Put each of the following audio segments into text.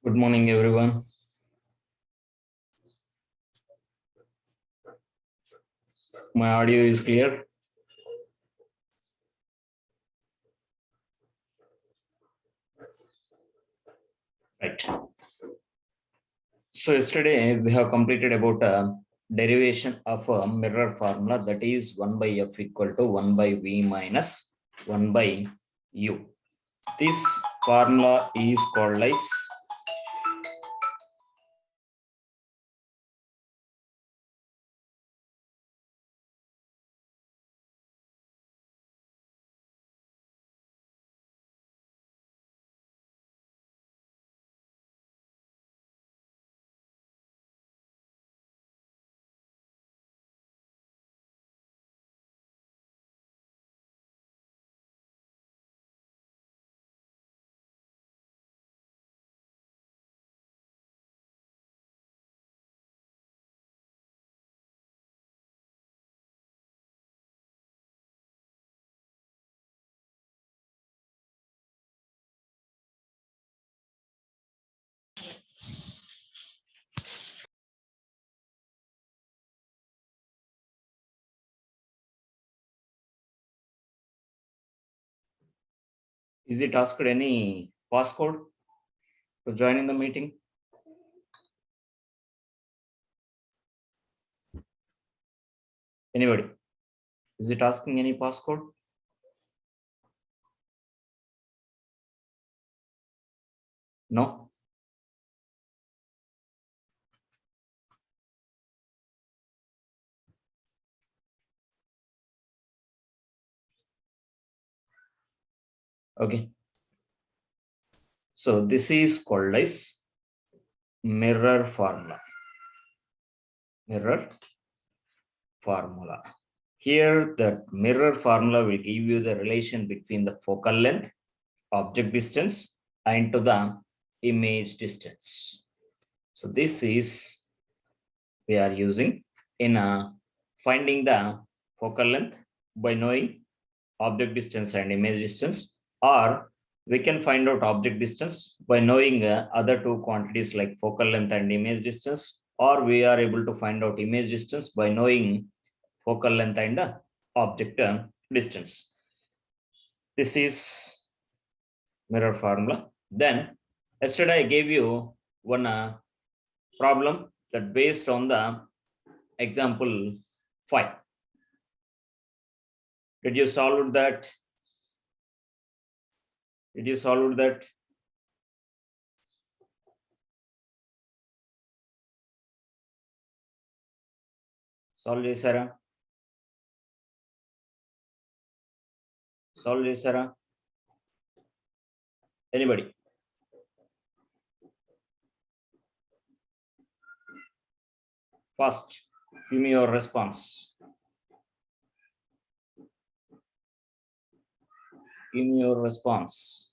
Good morning, everyone. My audio is clear. Right. So yesterday we have completed about a derivation of a mirror formula, that is 1 by f equal to 1 by v minus 1 by u. This formula is called as is it asked any passcode to join in the meeting? Anybody? Is it asking any passcode? No. Okay. So this is called as mirror formula. Mirror formula. Here, the mirror formula will give you the relation between the focal length, object distance, and to the image distance. So this is we are using in finding the focal length by knowing object distance and image distance, or we can find out object distance by knowing other two quantities like focal length and image distance, or we are able to find out image distance by knowing focal length and object distance. This is mirror formula. Then yesterday I gave you one problem that based on the example 5. Did you solve that? Did you solve that? Solve chesara? Solve chesara? Anybody? First, give me your response. Give me your response.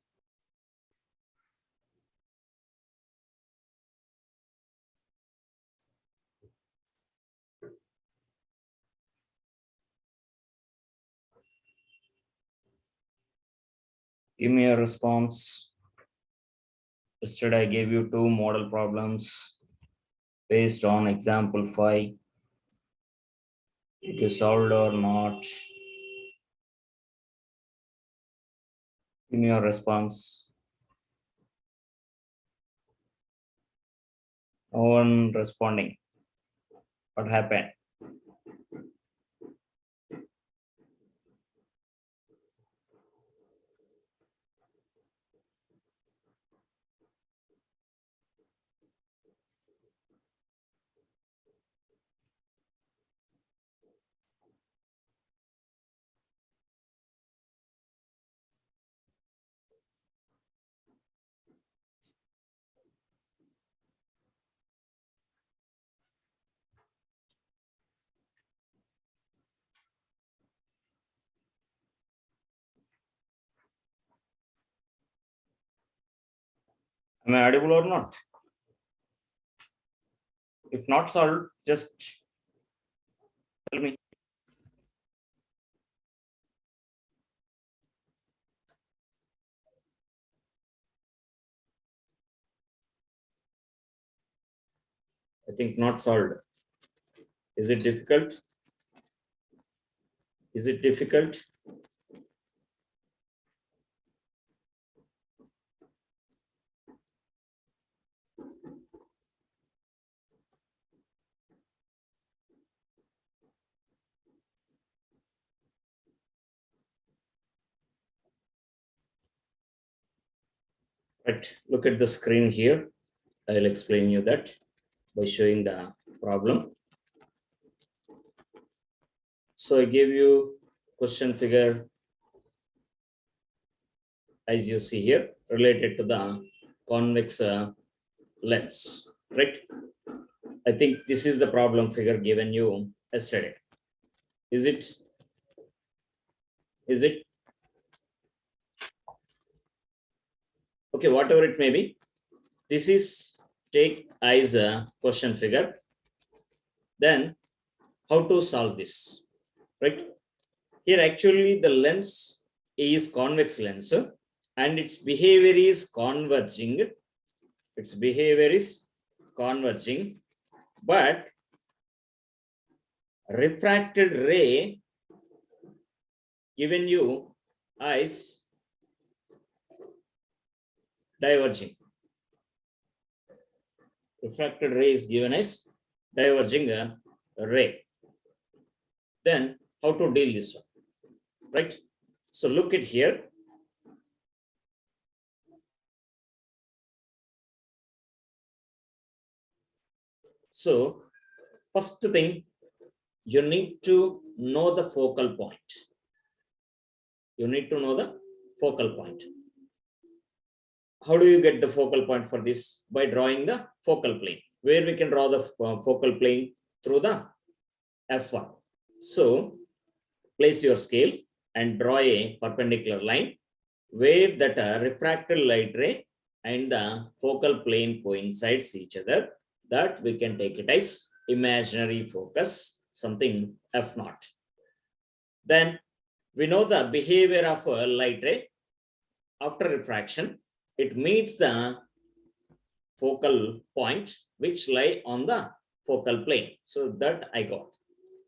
Give me a response. Yesterday I gave you 2 model problems based on example 5. Did you solved or not? Give me your response. No one responding. What happened? Am I audible or not? If not solved, just tell me. I think not solved. Is it difficult? Is it difficult? Right, look at the screen here. I'll explain you that by showing the problem. So I gave you question figure as you see here related to the convex lens, right? I think this is the problem figure given you yesterday. Is it? Is it? Okay, whatever it may be. This is take as a question figure. Then how to solve this, right? Here actually the lens is convex lens and its behavior is converging. Its behavior is converging, but refracted ray given you as diverging. Refracted ray is given as diverging ray. Then how to deal this one, right? So look at here. So first thing, you need to know the focal point. You need to know the focal point. How do you get the focal point for this? By drawing the focal plane. Where we can draw the focal plane? Through the F1. So place your scale and draw a perpendicular line where that refracted light ray and the focal plane coincides each other. That we can take it as imaginary focus, something F0. Then we know the behavior of a light ray. After refraction, it meets the focal point which lie on the focal plane. So that I got.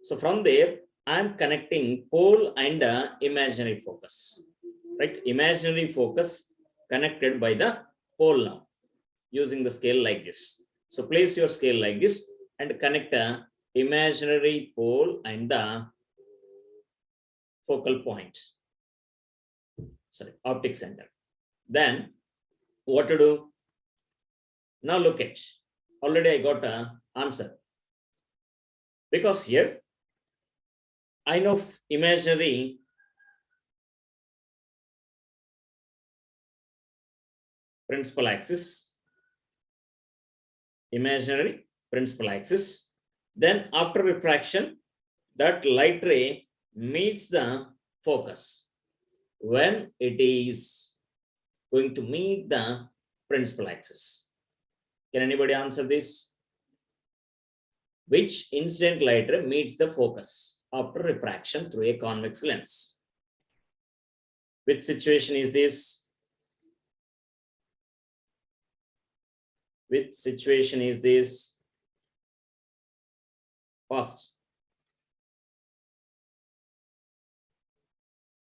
So from there, I'm connecting pole and imaginary focus, right? Imaginary focus connected by the pole now, using the scale like this. So place your scale like this and connect a imaginary pole and the focal point, sorry, optic center. Then what to do? Now look at, already I got an answer. Because here, I know imaginary principal axis, imaginary principal axis. Then after refraction, that light ray meets the focus when it is going to meet the principal axis. Can anybody answer this? Which incident light ray meets the focus after refraction through a convex lens? Which situation is this? Which situation is this? First,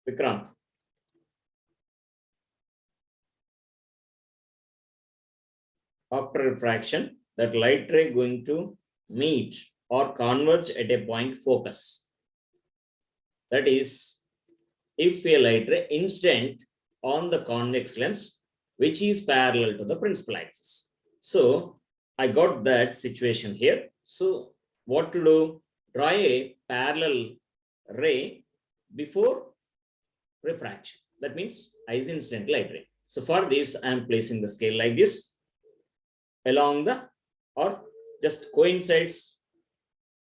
Vikrant. After refraction, that light ray going to meet or converge at a point focus. That is, if a light ray incident on the convex lens, which is parallel to the principal axis. So I got that situation here. So what to do? Draw a parallel ray before refraction. That means is incident light ray. So for this, I am placing the scale like this along the or just coincides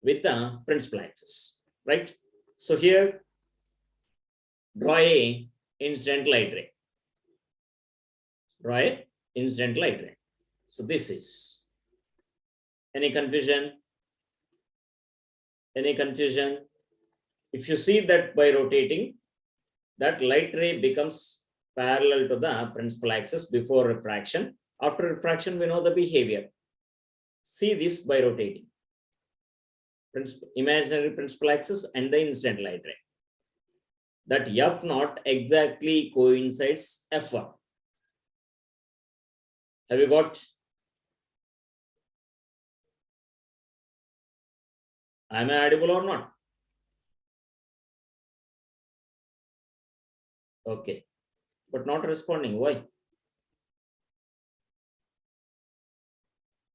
with the principal axis, right? So here, draw a incident light ray. Draw a incident light ray. So this is. Any confusion? Any confusion? If you see that by rotating, that light ray becomes parallel to the principal axis before refraction. After refraction, we know the behavior. see this by rotating imaginary principal axis and the incident light ray. That F0 exactly coincides F1. Have you got? Am I audible or not? Okay, but not responding. Why?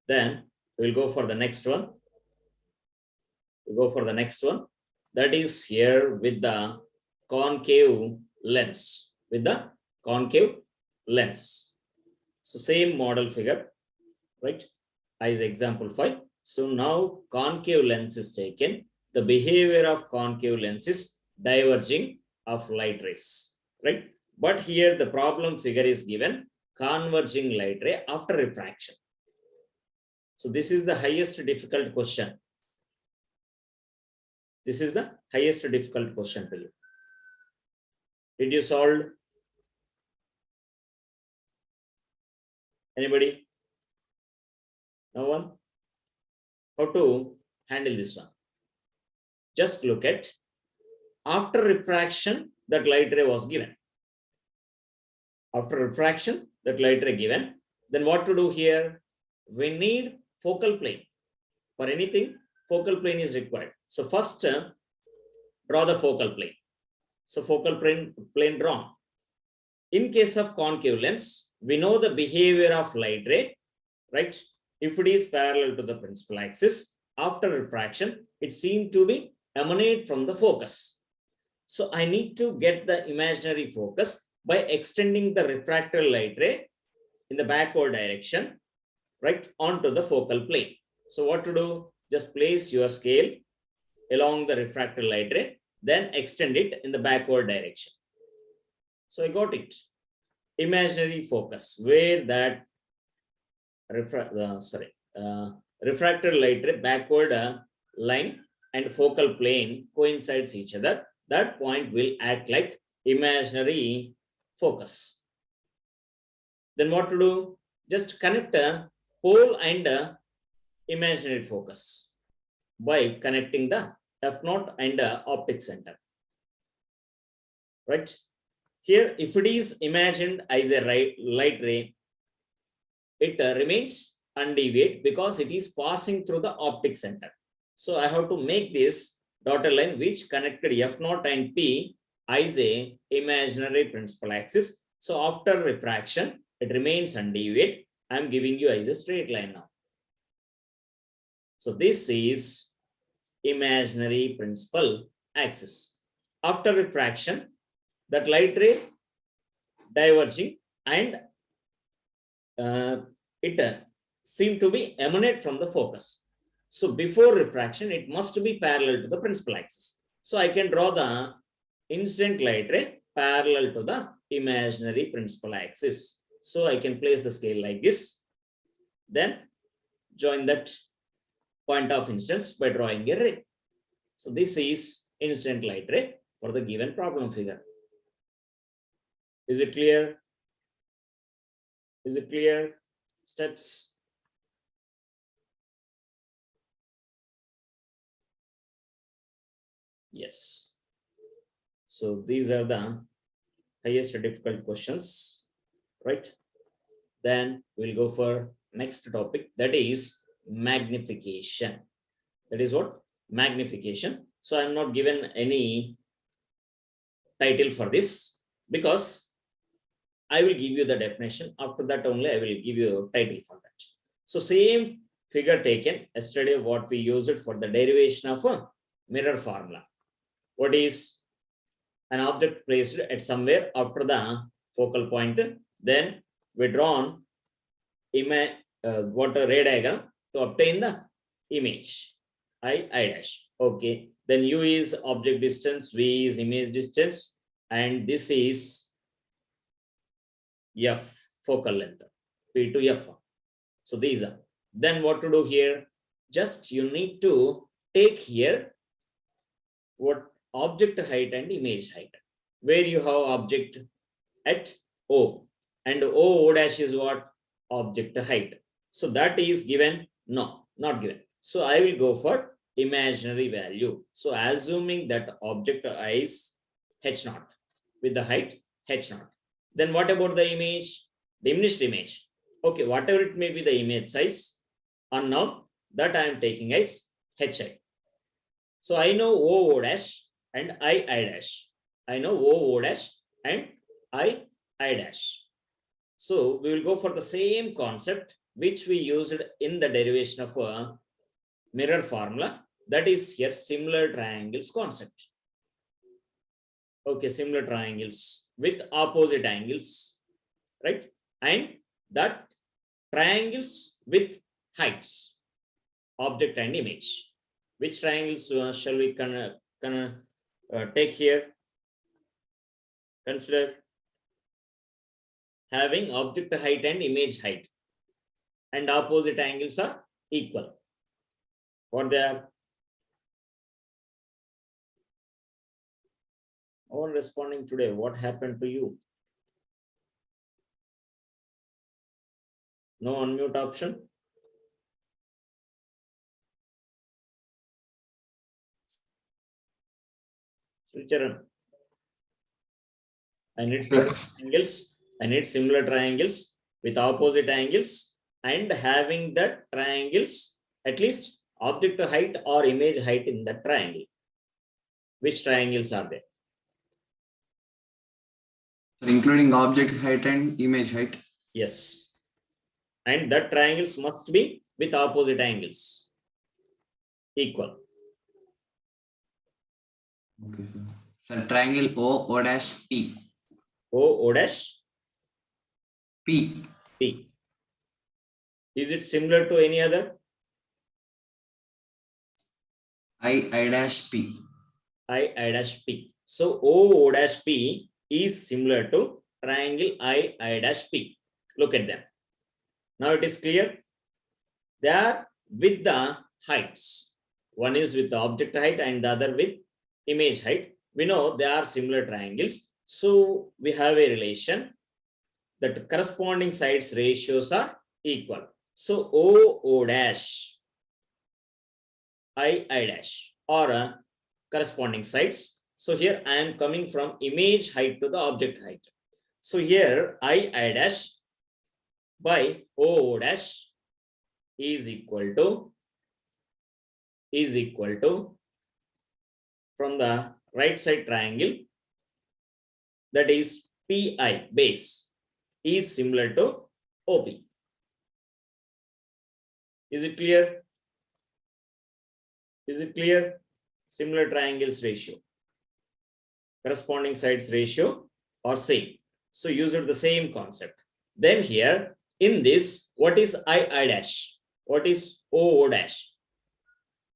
Then we'll go for the next one. We'll go for the next one. That is here with the concave lens. With the concave lens. So same model figure, right? As example 5. So now concave lens is taken. The behavior of concave lens is diverging of light rays, right? But here the problem figure is given converging light ray after refraction. So this is the highest difficult question. This is the highest difficult question to you. Did you solve? Anybody? No one? How to handle this one? Just look at after refraction that light ray was given. After refraction that light ray given, then what to do here? We need focal plane. For anything, focal plane is required. So first, draw the focal plane. So focal plane drawn. In case of concave lens, we know the behavior of light ray, right? If it is parallel to the principal axis, after refraction, it seems to be emanate from the focus. So I need to get the imaginary focus by extending the refracted light ray in the backward direction, right, onto the focal plane. So what to do? Just place your scale along the refracted light ray, then extend it in the backward direction. So I got it. Imaginary focus, where that refracted light ray backward line and focal plane coincides each other. That point will act like imaginary focus. Then what to do? Just connect a pole and imaginary focus by connecting the F0 and optic center. Right? Here, if it is imagined as a light ray, it remains undeviated because it is passing through the optic center. So I have to make this dotted line which connected F0 and P as a imaginary principal axis. So after refraction, it remains undeviated. I am giving you as a straight line now. So this is imaginary principal axis. After refraction, that light ray diverging and it seemed to be emanate from the focus. So before refraction, it must be parallel to the principal axis. So I can draw the incident light ray parallel to the imaginary principal axis. So I can place the scale like this. Then join that point of instance by drawing a ray. So this is incident light ray for the given problem figure. Is it clear? Is it clear? Steps. Yes. So these are the highest difficult questions, right? Then we'll go for next topic, that is magnification. That is what? Magnification. So I'm not given any title for this because I will give you the definition. After that only I will give you a title for that. So same figure taken yesterday, what we used it for the derivation of a mirror formula. What is an object placed at somewhere after the focal point, then we drawn what a ray diagram to obtain the image I dash. Okay, then U is object distance, V is image distance, and this is F focal length, P to F. So these are. Then what to do here? Just you need to take here what object height and image height, where you have object at O, and O dash is what? Object height. So that is given. No, Not given. So I will go for imaginary value. So assuming that object is h0 with the height h0. Then what about the image? Diminished image. Okay, whatever it may be the image size, unknown, that I am taking as hi. So I know O dash and I dash. I know O dash and I dash. So we will go for the same concept which we used in the derivation of a mirror formula, that is here similar triangles concept. Okay, similar triangles with opposite angles, right? And that triangles with heights, object and image. Which triangles shall we take here? Consider having object height and image height, and opposite angles are equal. What they are? No one responding today. What happened to you? No unmute option. Charan, I need triangles. I need similar triangles with opposite angles and having the triangles at least object height or image height in the triangle. Which triangles are there? Including object height and image height. Yes. And that triangles must be with opposite angles. Equal. Okay, sir. So triangle O dash P. O dash P. P. Is it similar to any other? I dash P. I dash P. So O dash P is similar to triangle I dash P. Look at them. Now it is clear. They are with the heights. One is with the object height and the other with image height. We know they are similar triangles. So we have a relation that corresponding sides ratios are equal. So O dash, I dash or corresponding sides. So here I am coming from image height to the object height. So here I dash by O dash is equal to from the right side triangle, that is PI base is similar to OP. Is it clear? Is it clear? Similar triangles ratio, corresponding sides ratio are same. So use it the same concept. Then here in this, what is I dash? What is O dash?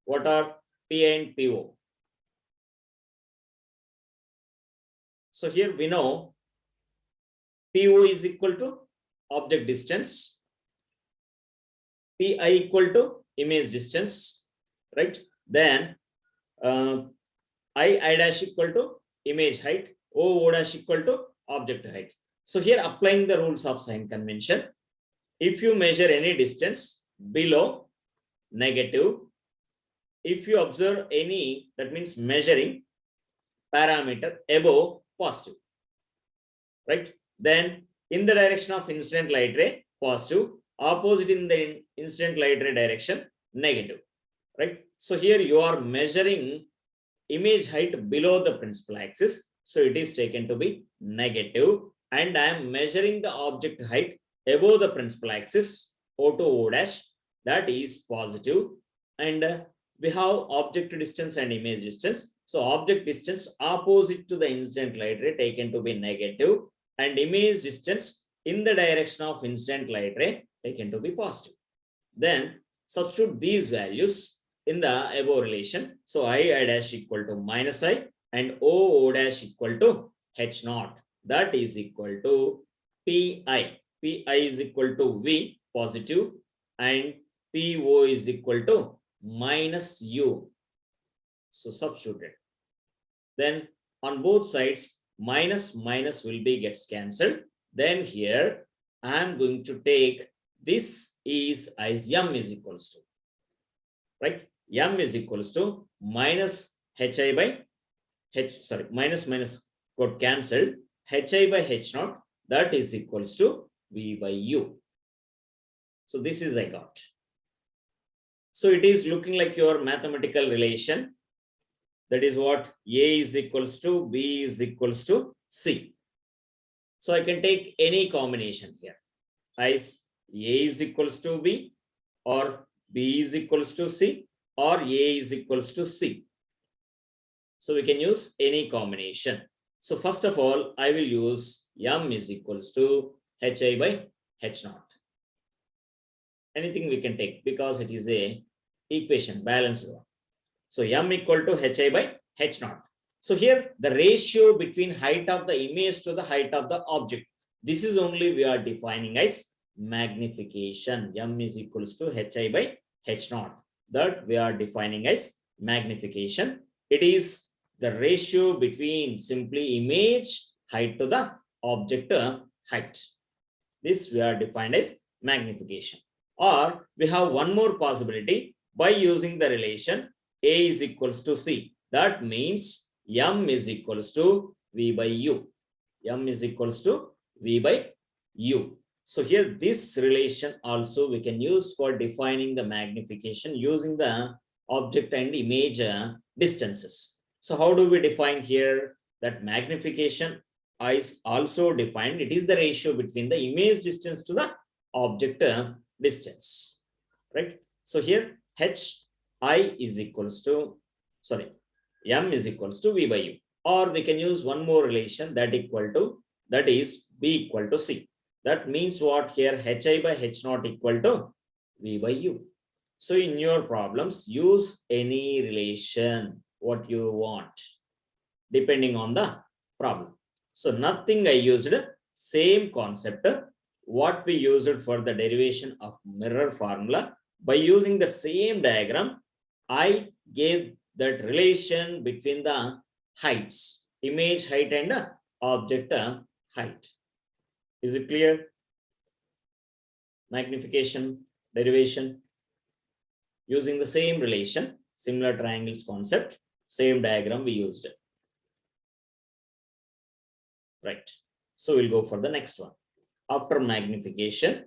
What are P and PO? So here we know PO is equal to object distance, PI equal to image distance, right? Then I dash equal to image height, O dash equal to object height. So here applying the rules of sign convention, if you measure any distance below negative, if you observe any, that means measuring parameter above positive, right? Then in the direction of incident light ray, positive, opposite in the incident light ray direction, negative, right? So here you are measuring image height below the principal axis, so it is taken to be negative, and I am measuring the object height above the principal axis, O to O dash, that is positive, and we have object distance and image distance. So object distance opposite to the incident light ray taken to be negative, and image distance in the direction of incident light ray taken to be positive. Then substitute these values in the above relation. So I dash equal to minus I and O dash equal to H naught. That is equal to PI. PI is equal to V positive and PO is equal to minus U. So substituted. Then on both sides, minus will be gets cancelled. Then here I am going to take this is as M is equals to. right? M is equals to minus hi by minus got cancelled, hi by h naught, that is equals to v by u. So this is I got. So it is looking like your mathematical relation. That is what A is equals to B is equals to C. So I can take any combination here. As A is equals to B, or B is equals to C, or A is equals to C. So we can use any combination. So first of all, I will use M is equals to hi by h naught. Anything we can take because it is a equation, balanced one. So M equal to hi by h naught. So here the ratio between height of the image to the height of the object. This is only we are defining as magnification. M is equals to hi by h naught. That we are defining as magnification. It is the ratio between simply image height to the object height. This we are defined as magnification. Or we have one more possibility by using the relation A is equals to C. That means M is equals to V by U. M is equals to V by U. So here this relation also we can use for defining the magnification using the object and image distances. So how do we define here that magnification is also defined? It is the ratio between the image distance to the object distance, right? So here hi is equals to, M is equals to V by U. Or we can use one more relation that is B equal to C. That means what here hi by h naught equal to V by U. So in your problems, use any relation what you want depending on the problem. So nothing I used, same concept what we used for the derivation of mirror formula. By using the same diagram, I gave that relation between the heights, image height and object height. Is it clear? Magnification, derivation, using the same relation, similar triangles concept, same diagram we used. Right. So we'll go for the next one. After magnification,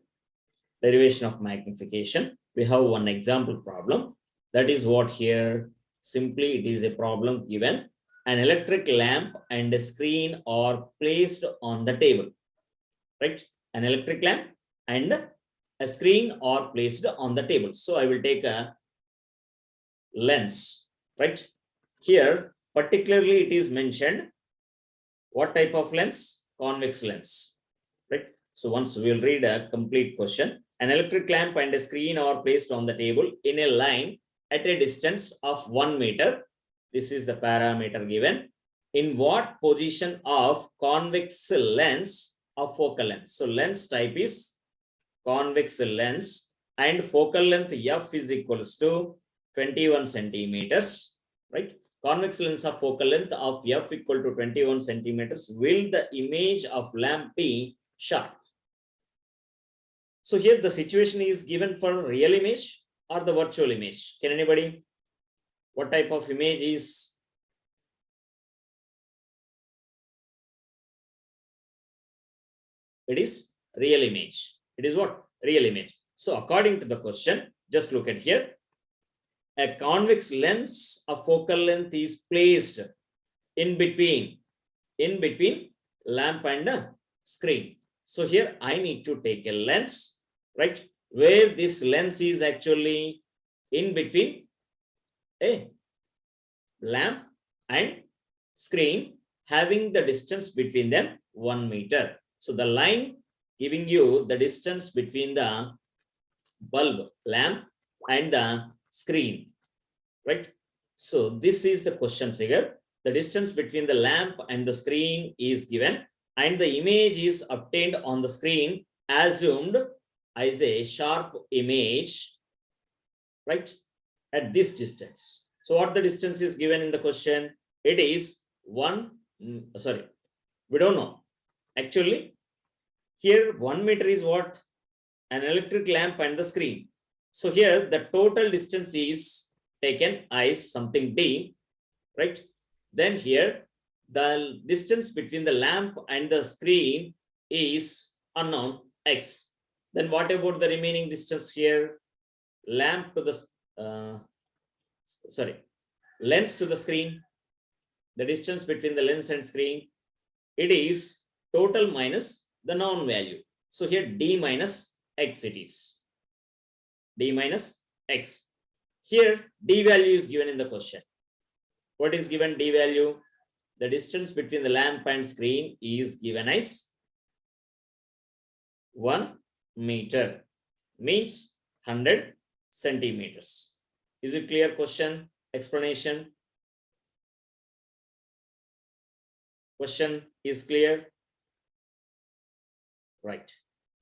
derivation of magnification, we have one example problem. That is what here, simply it is a problem given. An electric lamp and a screen are placed on the table, right? An electric lamp and a screen are placed on the table. So I will take a lens, right? Here, particularly it is mentioned what type of lens? Convex lens, right? So once we'll read a complete question. An electric lamp and a screen are placed on the table in a line at a distance of 1 meter. This is the parameter given. In what position of convex lens of focal length? So lens type is convex lens and focal length f is equals to 21 centimeters, right? Convex lens of focal length of f equal to 21 centimeters. Will the image of lamp be sharp? So here the situation is given for real image or the virtual image. Can anybody? What type of image is? It is real image. It is what? Real image. So according to the question, just look at here. A convex lens of focal length is placed in between lamp and screen. So here I need to take a lens, right? Where this lens is actually in between a lamp and screen, having the distance between them 1 meter. So the line giving you the distance between the bulb, lamp and the screen, right? So this is the question figure. The distance between the lamp and the screen is given and the image is obtained on the screen assumed as a sharp image, right, at this distance. So what the distance is given in the question? It is we don't know. Actually, here 1 meter is what? An electric lamp and the screen. So here the total distance is taken as something d, right? Then here the distance between the lamp and the screen is unknown x. Then what about the remaining distance here? Lamp to the lens to the screen, the distance between the lens and screen, it is total minus the known value. So here d minus x it is. D minus x. Here d value is given in the question. What is given d value? The distance between the lamp and screen is given as 1 meter, means 100 centimeters. Is it clear? Question, explanation? Question is clear? Right.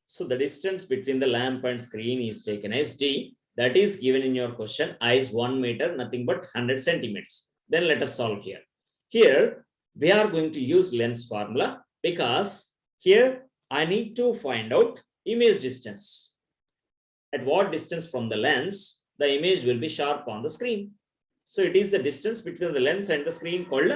So the distance between the lamp and screen is taken as d. That is given in your question as 1 meter, nothing but 100 centimeters. Then let us solve here. Here we are going to use lens formula because here I need to find out image distance. At what distance from the lens the image will be sharp on the screen. So it is the distance between the lens and the screen called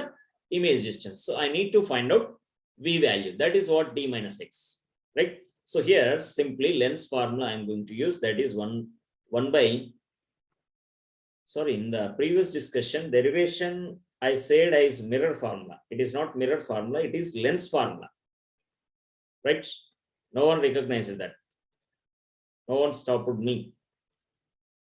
image distance. So I need to find out v value. That is what d minus x, right? So here simply lens formula I am going to use, that is 1 by, sorry, in the previous discussion derivation I said as mirror formula. It is not mirror formula, it is lens formula, right? No one recognizes that. No one stopped me.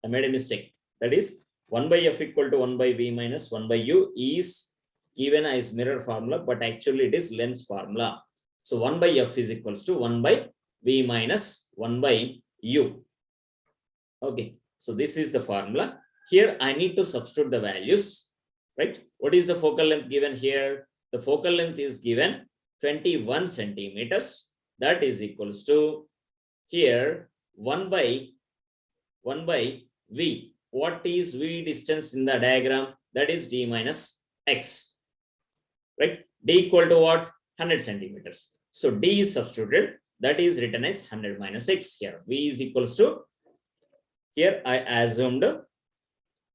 I made a mistake. That is 1 by f equal to 1 by v minus 1 by u is given as mirror formula, but actually it is lens formula. So 1 by f is equals to 1 by v minus 1 by u. Okay, so this is the formula. Here I need to substitute the values, right? What is the focal length given here? The focal length is given 21 centimeters. That is equals to here 1 by v. What is v distance in the diagram? That is d minus x, right? D equal to what? 100 centimeters. So d is substituted. That is written as 100 minus x here. V is equals to, here I assumed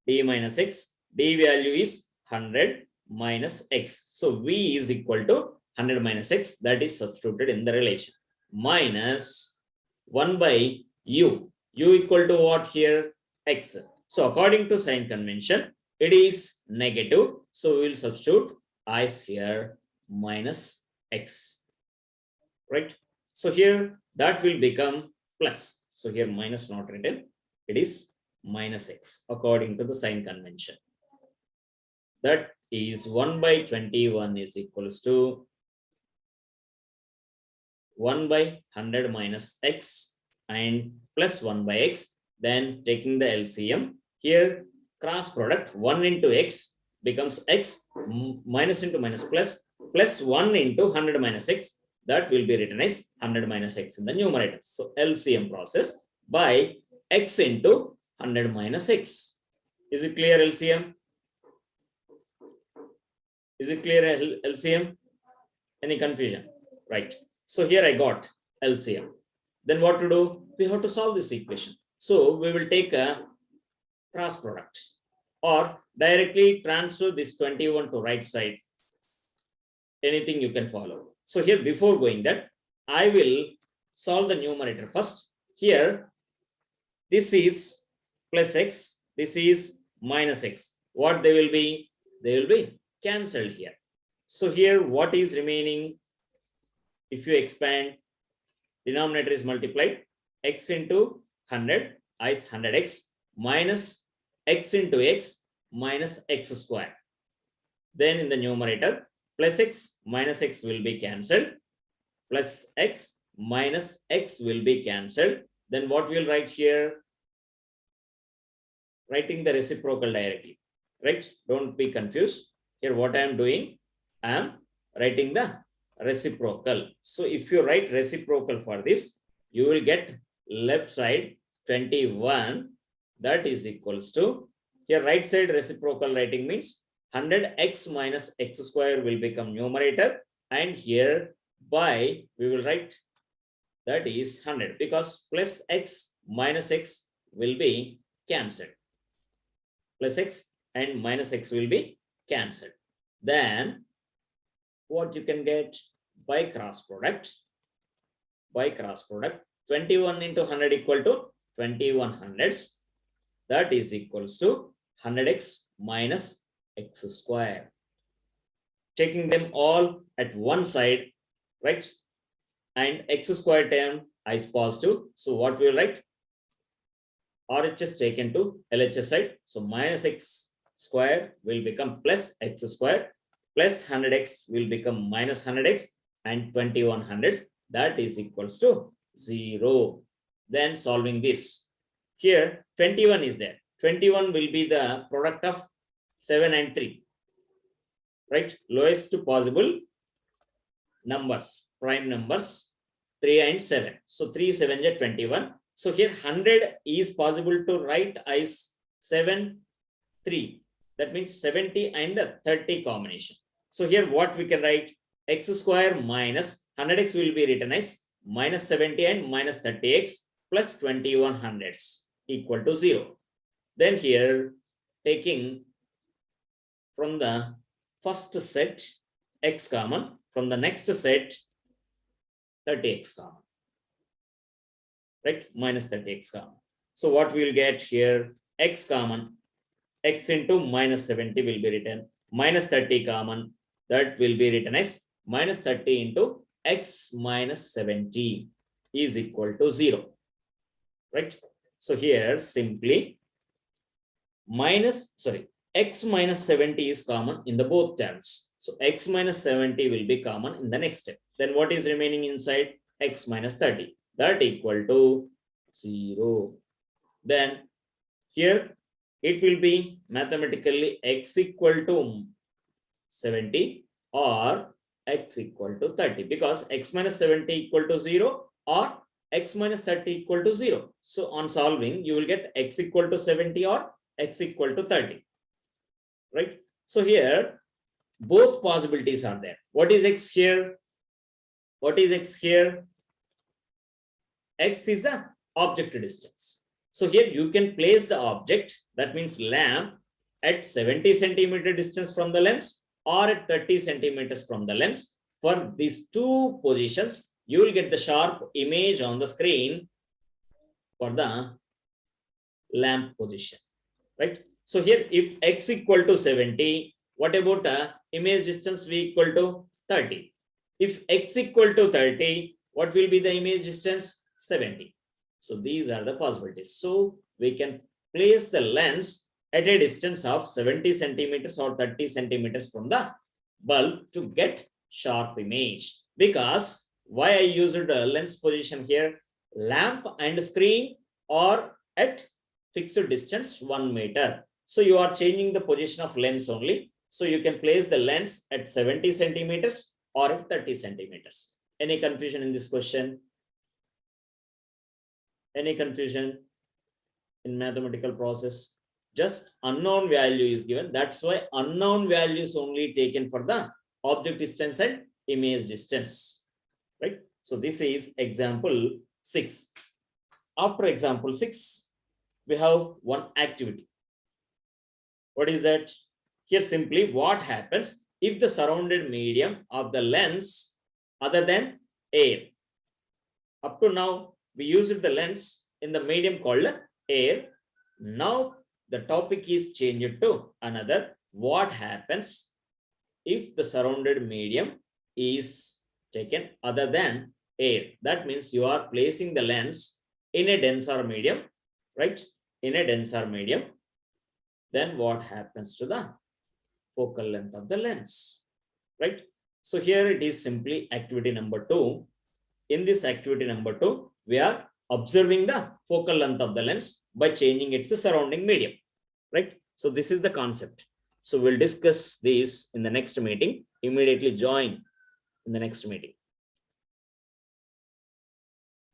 d minus x. D value is 100 minus x. So v is equal to 100 minus x. That is substituted in the relation. Minus 1 by u. U equal to what here? X. So according to sign convention, it is negative. So we will substitute as here minus x, right? So here that will become plus. So here minus not written. It is minus x according to the sign convention. That is 1 by 21 is equals to 1 by 100 minus x and plus 1 by x. Then taking the LCM, here cross product 1 into x becomes x, minus into minus plus 1 into 100 minus x. That will be written as 100 minus x in the numerator. So LCM process by x into 100 minus x. Is it clear LCM? Is it clear LCM? Any confusion? Right. So here I got LCM. Then what to do? We have to solve this equation. So we will take a cross product or directly transfer this 21 to right side. Anything you can follow. So here before going that, I will solve the numerator first. Here, this is plus x, this is minus x. What they will be? They will be cancelled here. So here what is remaining? If you expand, denominator is multiplied, x into 100 is 100x minus x into x minus x square. Then in the numerator, plus x minus x will be cancelled, plus x minus x will be cancelled. Then what we'll write here? Writing the reciprocal directly, right? Don't be confused. Here what I am doing, I am writing the reciprocal. So if you write reciprocal for this, you will get left side 21. That is equals to, here right side reciprocal writing means 100x minus x square will become numerator, and here by we will write that is 100 because plus x minus x will be cancelled. Plus x and minus x will be cancelled. Then what you can get by cross product? By cross product, 21 into 100 equal to 21 hundreds. That is equals to 100x minus x square. Taking them all at one side, right? And x square term is positive. So what we will write? RHS taken to LHS side. So minus x square will become plus x square, plus 100x will become minus 100x, and 21 hundreds, that is equals to 0. Then solving this, here 21 is there. 21 will be the product of 7 and 3, right? Lowest possible numbers, prime numbers, 3 and 7. So 3 7 is 21. So here 100 is possible to write as 7 3. That means 70 and 30 combination. So here what we can write? X square minus 100x will be written as minus 70 and minus 30x plus 21 hundreds equal to 0. Then here taking from the first set x common, from the next set 30x common, right? Minus 30x common. So what we will get here? X common, x into minus 70 will be written, minus 30 common, that will be written as minus 30 into x minus 70 is equal to 0, right? So here simply x minus 70 is common in the both terms. So x minus 70 will be common in the next step. Then what is remaining inside? X minus 30, that equal to 0. Then here it will be mathematically x equal to 70 or x equal to 30, because x minus 70 equal to 0 or x minus 30 equal to 0. So on solving, you will get x equal to 70 or x equal to 30, right? So here both possibilities are there. What is x here? What is x here? X is the object distance. So here you can place the object, that means lamp, at 70 centimeter distance from the lens or at 30 centimeters from the lens. For these two positions, you will get the sharp image on the screen for the lamp position, right? So here if x equal to 70, what about image distance v equal to 30? If x equal to 30, what will be the image distance? 70. So these are the possibilities. So we can place the lens at a distance of 70 centimeters or 30 centimeters from the bulb to get sharp image. Because why I used the lens position here? Lamp and screen are at fixed distance 1 meter. So you are changing the position of lens only. So you can place the lens at 70 centimeters or at 30 centimeters. Any confusion in this question? Any confusion in mathematical process? Just unknown value is given. That's why unknown value is only taken for the object distance and image distance, right? So this is example 6. After example 6, we have one activity. What is that? Here simply what happens if the surrounded medium of the lens other than air. Up to now, we used the lens in the medium called air. Now the topic is changed to another. What happens if the surrounded medium is taken other than air? That means you are placing the lens in a denser medium, right? In a denser medium. Then what happens to the focal length of the lens, right? So here it is simply activity number 2. In this activity number 2, we are observing the focal length of the lens by changing its surrounding medium, right? So this is the concept. So we'll discuss this in the next meeting. Immediately join in the next meeting.